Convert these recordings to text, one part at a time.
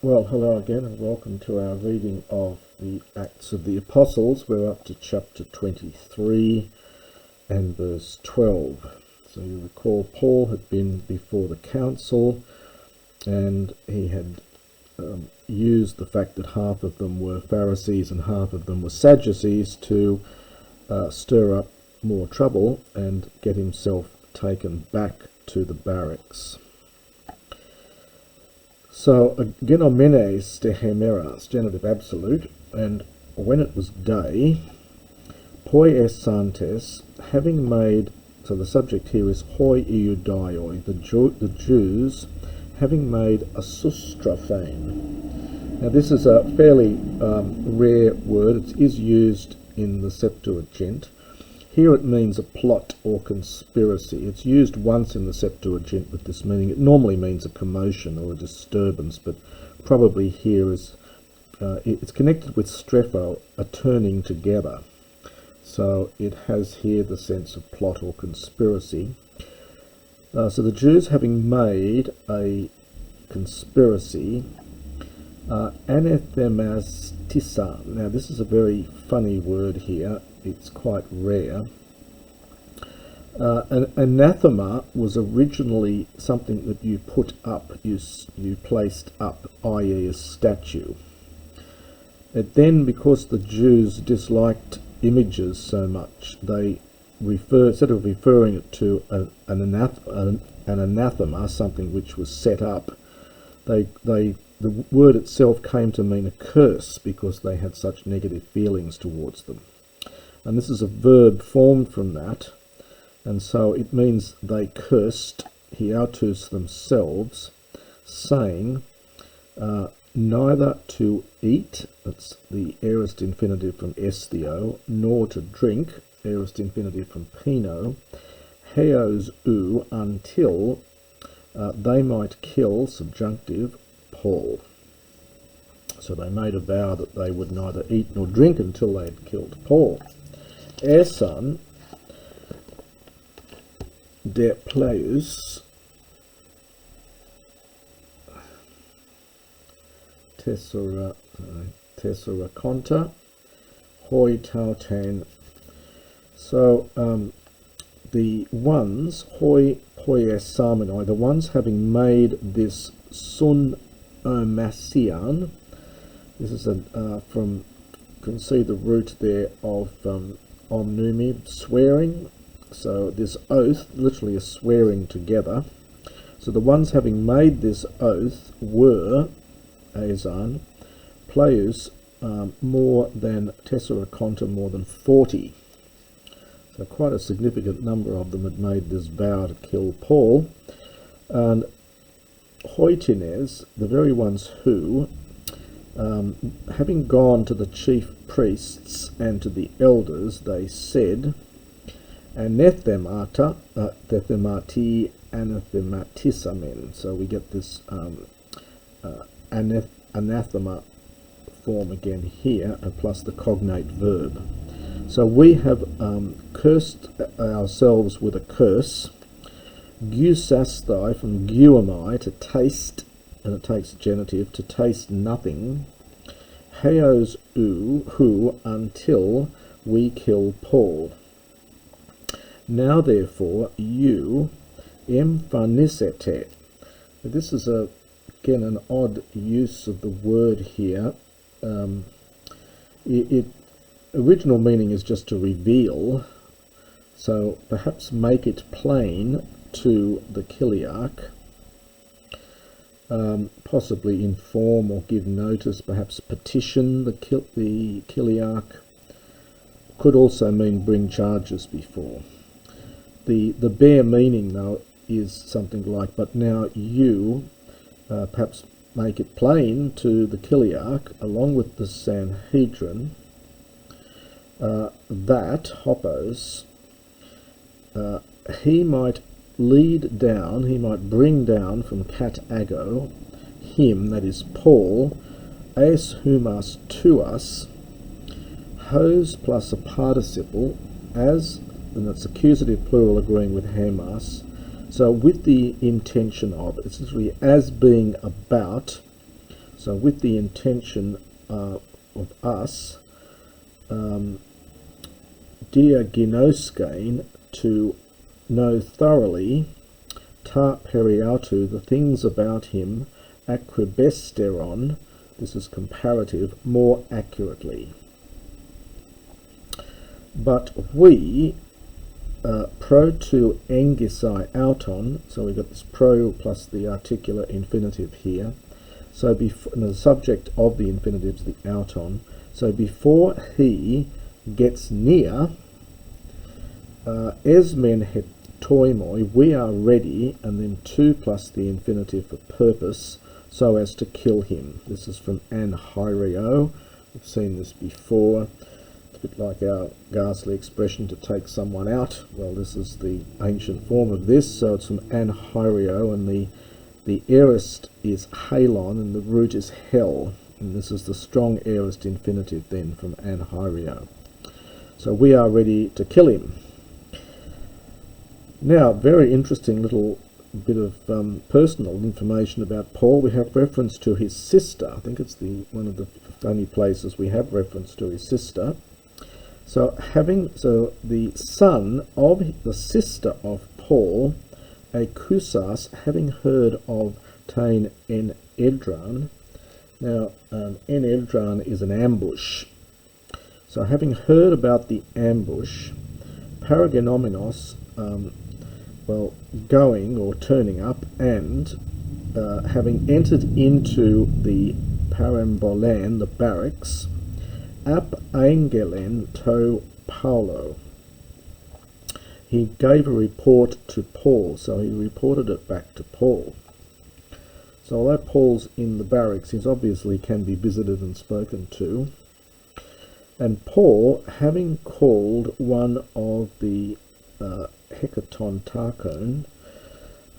Well, hello again and welcome to our reading of the Acts of the Apostles. We're up to chapter 23 and verse 12. So you recall Paul had been before the council and he had used the fact that half of them were Pharisees and half of them were Sadducees to stir up more trouble and get himself taken back to the barracks. So, genomenes de hemeras, genitive absolute, and when it was day, poi esantes, having made, so the subject here is hoi iudaioi, the Jews, having made a sustraphane. Now this is a fairly rare word. It is used in the Septuagint. Here it means a plot or conspiracy. It's used once in the Septuagint with this meaning. It normally means a commotion or a disturbance, but probably here is it's connected with strepho, a turning together. So it has here the sense of plot or conspiracy. So the Jews, having made a conspiracy, anathemastissa. Now this is a very funny word here. It's quite rare. An anathema was originally something that you put up, you placed up, i.e. a statue. It then, because the Jews disliked images so much, they instead of referring it to an anathema, something which was set up, the word itself came to mean a curse because they had such negative feelings towards them. And this is a verb formed from that, and so it means they cursed hiatus themselves, saying, neither to eat, that's the aorist infinitive from esthio, nor to drink, aorist infinitive from pino, heos u, until they might kill, subjunctive, Paul. So they made a vow that they would neither eat nor drink until they had killed Paul. Esan de pleus tessera conta hoi tautan. So the ones hoi poiesaminoi, the ones having made this sun omasian. This is from, you can see the root there of omnumi, swearing. So this oath literally is swearing together. So the ones having made this oath were Azan, Pleus, more than Tessera Conta, more than 40. So quite a significant number of them had made this vow to kill Paul. And Hoitines, the very ones who, having gone to the chief priests and to the elders, they said, anathemati anathematisamen. So we get this anathema form again here, and plus the cognate verb. So we have cursed ourselves with a curse. Gusasthai, from guamai, to taste, and it takes genitive, to taste nothing. Heos u, who, until we kill Paul. Now therefore you emphanisete. This is again an odd use of the word here. Original meaning is just to reveal, so perhaps make it plain to the chiliarch, possibly inform or give notice, perhaps petition the chiliarch. Could also mean bring charges before. The bare meaning, though, is something like, but now you perhaps make it plain to the chiliarch, along with the Sanhedrin, that, Hoppos, he might lead down, he might bring down from cat ago, him, that is Paul, as humas to us, hos plus a participle, as, and that's accusative plural agreeing with hemas, so with the intention of, it's literally as being about, So with the intention of us, diagnoskein, to know thoroughly, ta periautu, the things about him, akribesteron, this is comparative, more accurately. But we, pro to engisai auton, so we've got this pro plus the articular infinitive here. So the subject of the infinitive is the auton. So before he gets near, esmen hetoimoi, we are ready, and then to plus the infinitive for purpose, so as to kill him. This is from anhyreo. We've seen this before. It's a bit like our ghastly expression to take someone out. Well, this is the ancient form of this, so it's from anhyreo, and the aorist is halon, and the root is hell. And this is the strong aorist infinitive then from anhyreo. So we are ready to kill him. Now, very interesting little bit of personal information about Paul. We have reference to his sister. I think it's one of the only places we have reference to his sister. So the son of the sister of Paul, Akusas, having heard of Tain en Edran. Now, en Edran is an ambush. So having heard about the ambush, paragenominos, going or turning up, and having entered into the parambolan, the barracks, ap angelen to Paulo. He gave a report to Paul, so he reported it back to Paul. So although Paul's in the barracks, he obviously can be visited and spoken to. And Paul, having called one of the hecaton tarchon,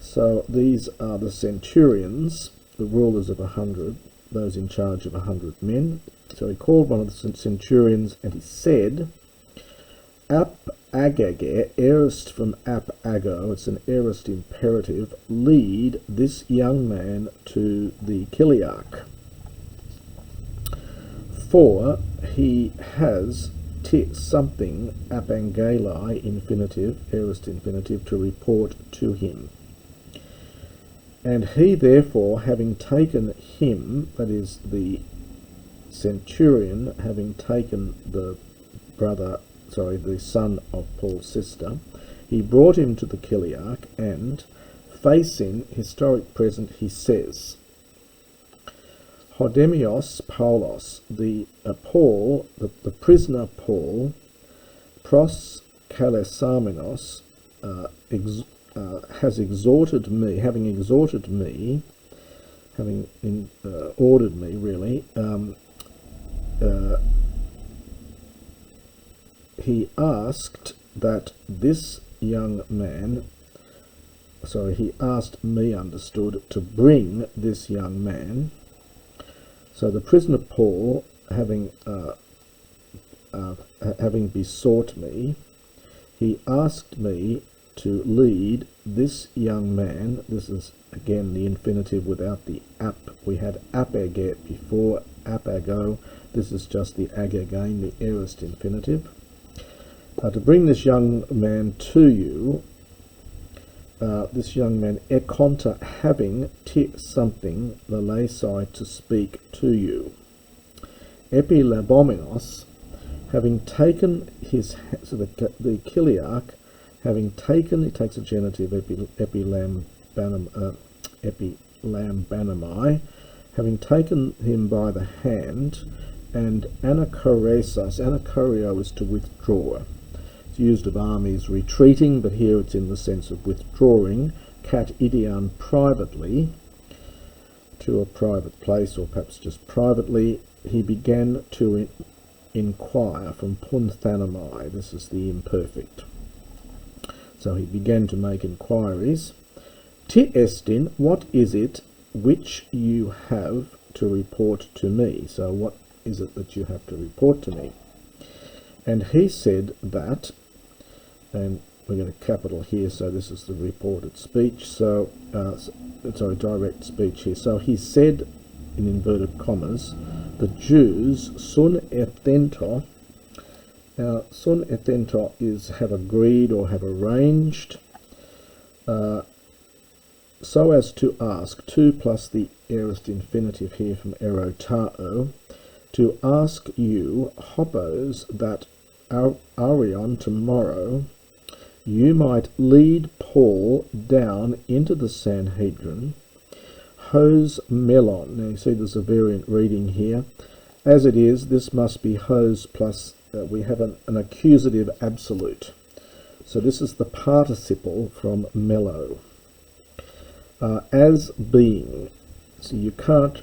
so these are the centurions, the rulers of 100, those in charge of 100 men. So he called one of the centurions, and he said, ap agage, aorist from ap ago, it's an aorist imperative, lead this young man to the Kiliarch, for he has something, apangali, infinitive, aorist infinitive, to report to him. And he therefore, having taken him, that is the centurion, having taken the son of Paul's sister, he brought him to the Kiliarch, and facing historic present, he says, Hodemios Paulos, the prisoner Paul, pros kalesamenos, has exhorted me, ordered me, really, he asked that this young man, he asked me, understood, to bring this young man. So the prisoner Paul, having besought me, he asked me to lead this young man. This is again the infinitive without the ap. We had apage before, apago. This is just the ag again, the aorist infinitive. To bring this young man to you, this young man, ekonta, having something, the laysai, to speak to you. Epilabomenos, having taken his, so the Kiliarch, having taken, it takes a genitive, epilambanamai, having taken him by the hand, and anakoresas, anakorio is to withdraw. It's used of armies retreating, but here it's in the sense of withdrawing, cat idion, privately, to a private place, or perhaps just privately. He began to inquire from punthanamai, this is the imperfect. So he began to make inquiries. Ti estin, what is it which you have to report to me? So what is it that you have to report to me? And he said that, and we're going to capital here, so this is the reported speech, so, direct speech here. So he said in inverted commas, the Jews, sun etento. Now, sun etento is have agreed or have arranged, so as to ask, to plus the aorist infinitive here from erotao, to ask you, hopos, that Arion tomorrow you might lead Paul down into the Sanhedrin, hos melon. Now you see there's a variant reading here. As it is, this must be hos plus, we have an accusative absolute. So this is the participle from mellow. As being, so you can't,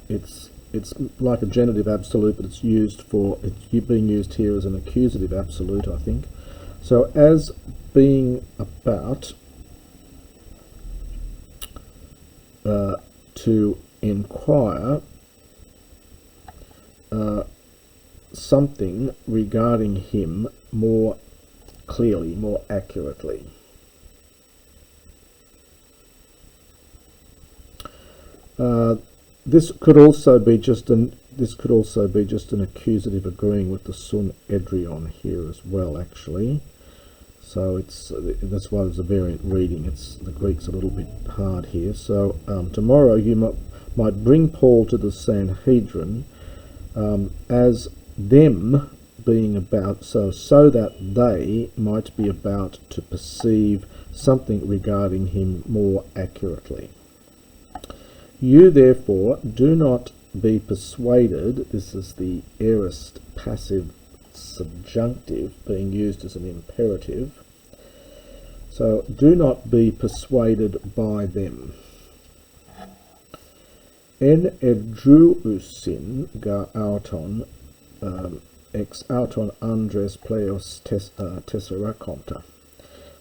it's like a genitive absolute, but it's used for, it's being used here as an accusative absolute, I think. So as being about to inquire something regarding him more clearly, more accurately. This could also be just an accusative agreeing with the sun edrion here as well, actually. So that's why there's a variant reading. The Greek's a little bit hard here. So tomorrow you might bring Paul to the Sanhedrin, as them being about, so that they might be about to perceive something regarding him more accurately. You therefore do not be persuaded, this is the aorist passive subjunctive being used as an imperative, so do not be persuaded by them. En edruusin ga auton ex auton andres pleos tesseraconta.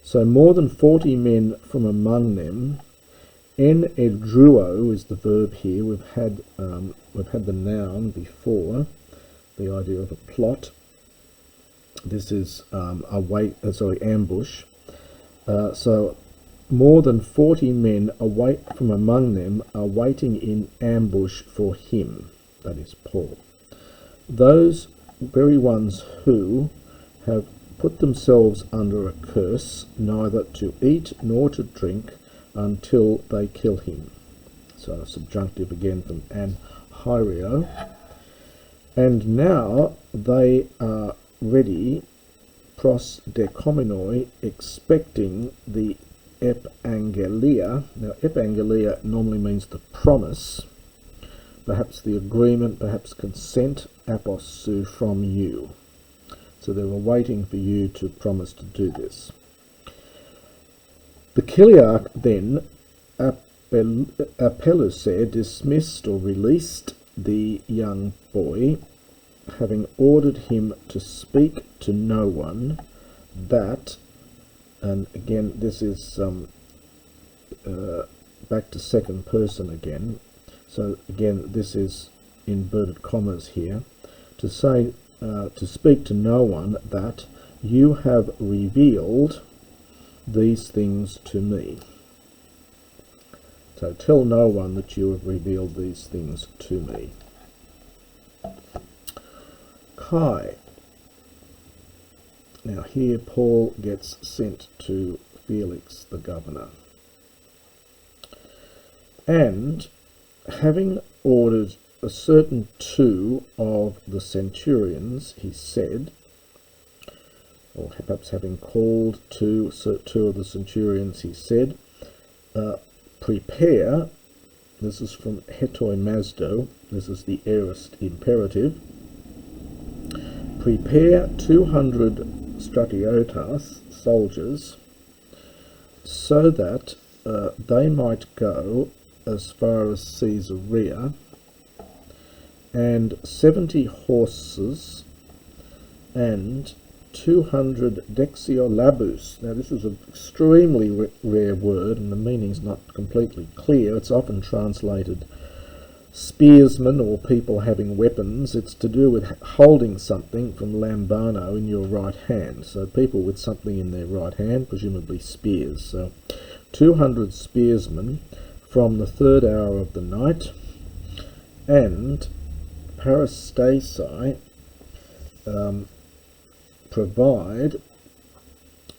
So more than 40 men from among them. En edruo is the verb here. We've had the noun before, the idea of a plot. This is ambush. So more than 40 men from among them are waiting in ambush for him, that is Paul. Those very ones who have put themselves under a curse, neither to eat nor to drink, until they kill him. So subjunctive again from anhyreo. And now they are ready, pros decominoi, expecting the epangelia. Now epangelia normally means the promise, perhaps the agreement, perhaps consent, aposu, from you. So they were waiting for you to promise to do this. The Chiliarch then, Apelluse, dismissed or released the young boy, having ordered him to speak to no one, that, and again this is back to second person again, so again this is inverted commas here, to say, to speak to no one, that you have revealed these things to me. So tell no one that you have revealed these things to me. Kai. Now here Paul gets sent to Felix the governor. And having ordered a certain two of the centurions, he said, or perhaps having called two of the centurions, he said, prepare, this is from hetoi masdo, this is the aorist imperative, prepare 200 stratiotas, soldiers, so that they might go as far as Caesarea, and 70 horses, and 200 dexiolabus. Now this is an extremely rare word and the meaning's not completely clear. It's often translated spearsmen or people having weapons. It's to do with holding something, from lambano, in your right hand. So people with something in their right hand, presumably spears. So 200 spearsmen, from the third hour of the night, and parastasi provide.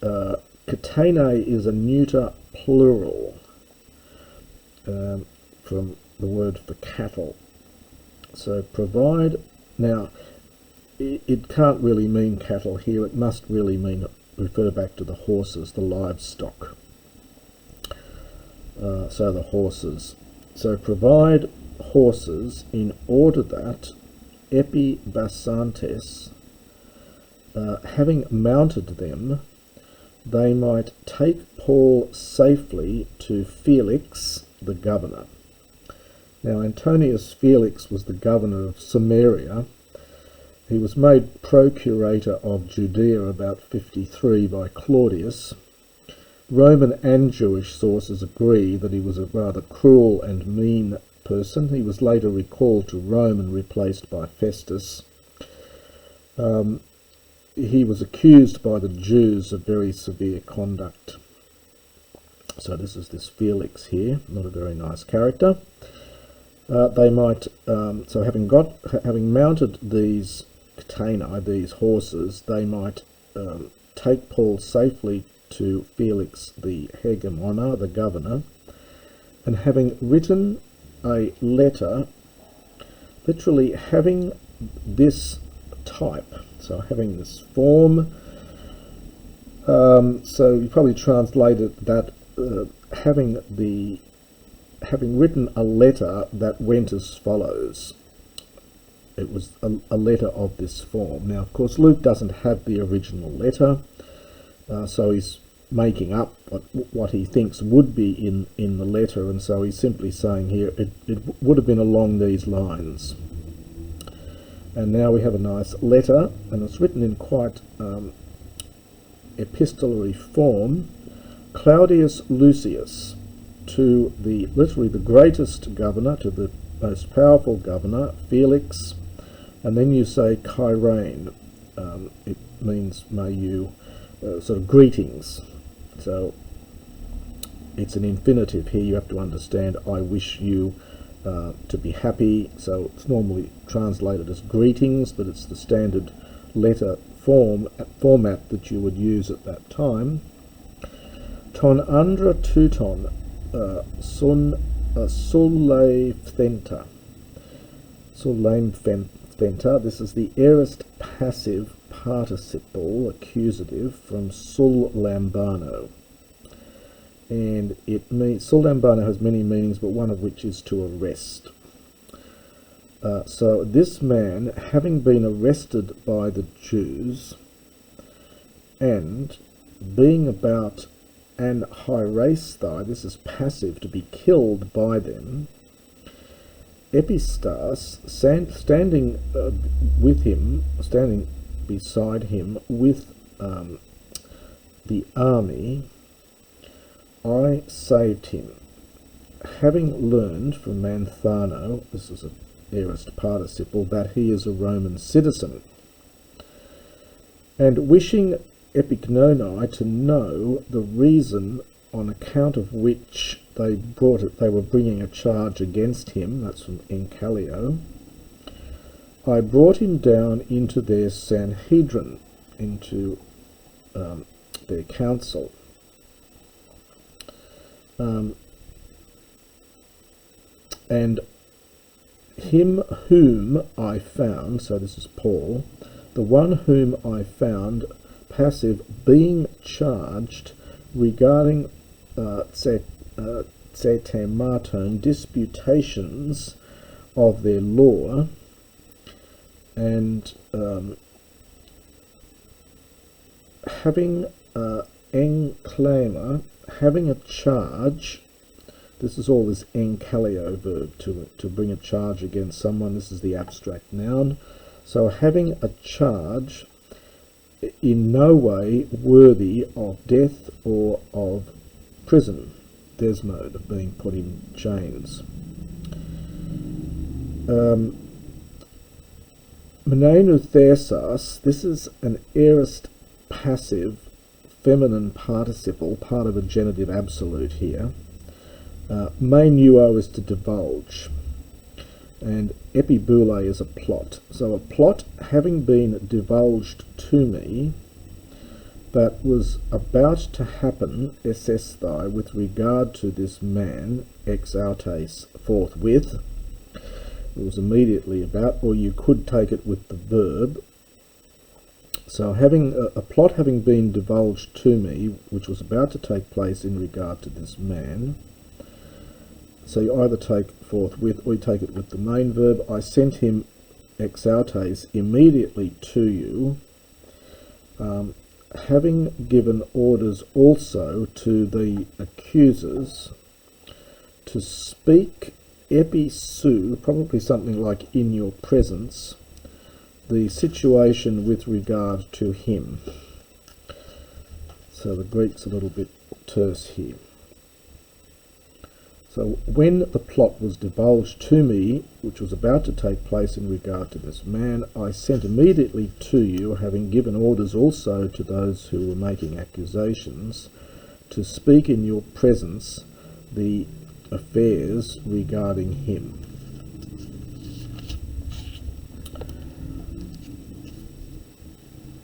Katene is a neuter plural from the word for cattle. So provide, now it can't really mean cattle here, it must really mean, refer back to the horses, the livestock. So the horses. So provide horses in order that epibasantes, having mounted them, they might take Paul safely to Felix, the governor. Now Antonius Felix was the governor of Samaria. He was made procurator of Judea about 53 by Claudius. Roman and Jewish sources agree that he was a rather cruel and mean person. He was later recalled to Rome and replaced by Festus. He was accused by the Jews of very severe conduct. So this is this Felix here, not a very nice character. They might, so having mounted these Kateni, these horses, they might take Paul safely to Felix the hegemona, the governor, and having written a letter, literally having this type, so having this form, so you probably translated that having written a letter that went as follows. It was a letter of this form. Now, of course, Luke doesn't have the original letter, so he's making up what he thinks would be in the letter, and so he's simply saying here it would have been along these lines. And now we have a nice letter, and it's written in quite epistolary form. Claudius Lucius, to literally the greatest governor, to the most powerful governor, Felix, and then you say Kyrein. It means may you, sort of greetings. So it's an infinitive here. You have to understand, I wish you to be happy. So it's normally translated as greetings, but it's the standard letter format that you would use at that time. Ton andra tuton sun suleimphenta. Suleimphenta. This is the aorist passive participle accusative from sul lambano, and it means sul lambano has many meanings, but one of which is to arrest. So this man, having been arrested by the Jews and being about an hierasthai, this is passive, to be killed by them, epistas, standing with him, standing beside him with the army, I saved him, having learned from Manthano, this is an aorist participle, that he is a Roman citizen, and wishing Epignonae to know the reason on account of which they were bringing a charge against him. That's from Encalio. I brought him down into their Sanhedrin, into their council. And him whom I found, so this is Paul, the one whom I found, passive, being charged regarding zetematon, disputations of their law, and having enclama, having a charge. This is all this encalio verb, to bring a charge against someone. This is the abstract noun. So having a charge, in no way worthy of death or of prison, desmode, of being put in chains. Menenu thersas, this is an aorist passive feminine participle, part of a genitive absolute here. Main nuo is to divulge, and epibule is a plot. So a plot having been divulged to me that was about to happen, esesthai, with regard to this man, ex autes, forthwith. It was immediately about, or you could take it with the verb. So having a plot having been divulged to me, which was about to take place in regard to this man. So you either take forthwith or you take it with the main verb. I sent him ex autes immediately to you, having given orders also to the accusers to speak episu, probably something like in your presence, the situation with regard to him. So the Greek's a little bit terse here. So when the plot was divulged to me, which was about to take place in regard to this man, I sent immediately to you, having given orders also to those who were making accusations, to speak in your presence the affairs regarding him.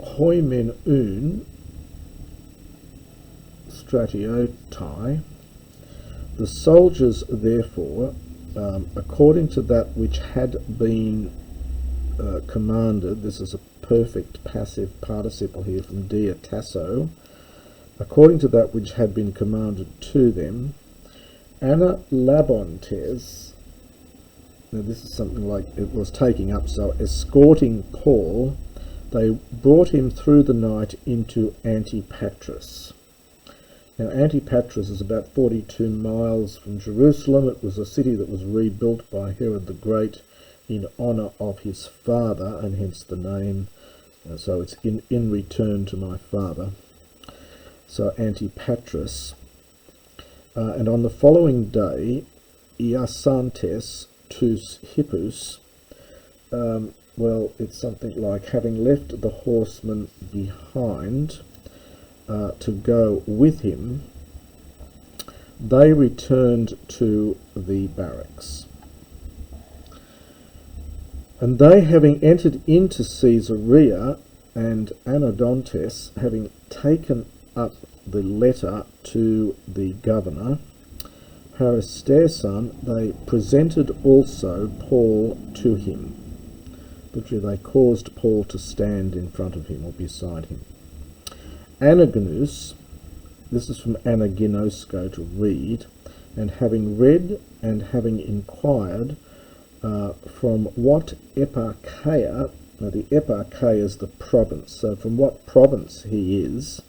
Hoi men un stratiotai. The soldiers, therefore, according to that which had been commanded, this is a perfect passive participle here from dia tasso, according to that which had been commanded to them, Anna labontes, now this is something like it was taking up, so escorting Paul, they brought him through the night into Antipatris. Now Antipatris is about 42 miles from Jerusalem. It was a city that was rebuilt by Herod the Great in honour of his father, and hence the name. So it's in return to my father. So Antipatris. And on the following day, Iasantes tus hippus, well, it's something like having left the horsemen behind to go with him, they returned to the barracks. And they, having entered into Caesarea, and Anodontes, having taken up the letter to the governor, Haristesan, they presented also Paul to him. Literally, they caused Paul to stand in front of him or beside him. Anagonus, this is from anaginosko, to read, and having read and having inquired from what eparcheia, now the eparcheia is the province, so from what province he is,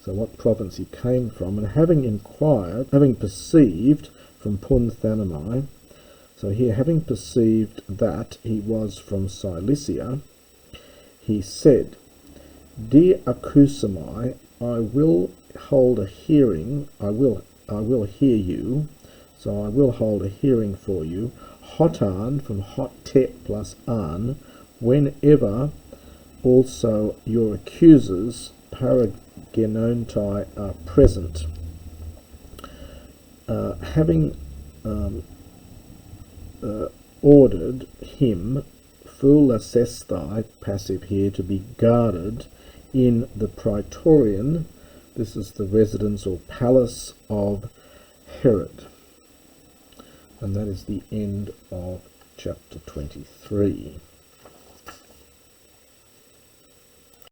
so what province he came from, and having inquired, having perceived from Punthanamai, so here having perceived that he was from Cilicia, he said, De accusamai, I will hold a hearing, I will hear you, so I will hold a hearing for you, hotan, from hotte plus an, whenever also your accusers, paragenontai, are present. Having ordered him, fulasesthai, passive here, to be guarded in the praetorian, this is the residence or palace of Herod. And that is the end of chapter 23.